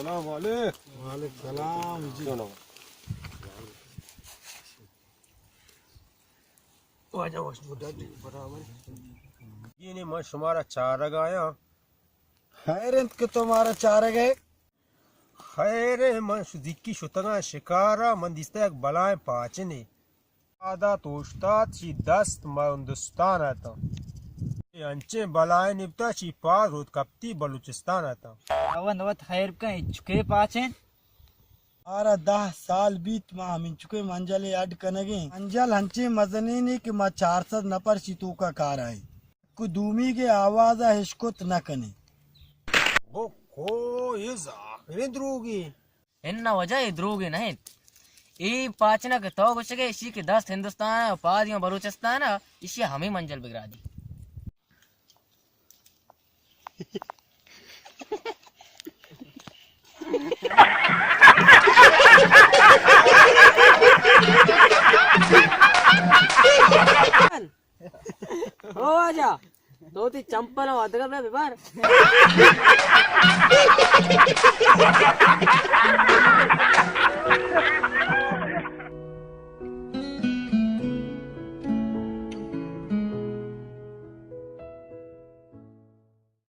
सलाम वालेकुम सलाम जी। ये नहीं मैं शुमारा चार गाया खैर के तुम्हारा चार गए खैर मन दिक्की शुतगा शिकारा मन दिस्ता एक बलाएं पाचने आदा तोश्ता ची दस्त मंदुस्तान आता अंचे बलाएं निपटा ची पार रोद कप्ती बलूचिस्तान आता अवन वत खैर का चुके पाचे आरा 10 साल बीत माह मिन चुके मंजले अड कनगे मंजल हंचे मजनी ने कि मा 400 नपर चितू का कार आई को दूमी के आवाज हिशकुत न कने ओ ये जाखिर द्रोगी इन्ना वजह द्रोगे नहीं ई पाचना के तो कुछ के इसी के 10 हिंदुस्तान पादियों बलूचिस्तान इसी हमें मंजिल बिगड़ा दी ओ आजा दो ती चंपल अदगल में बिबार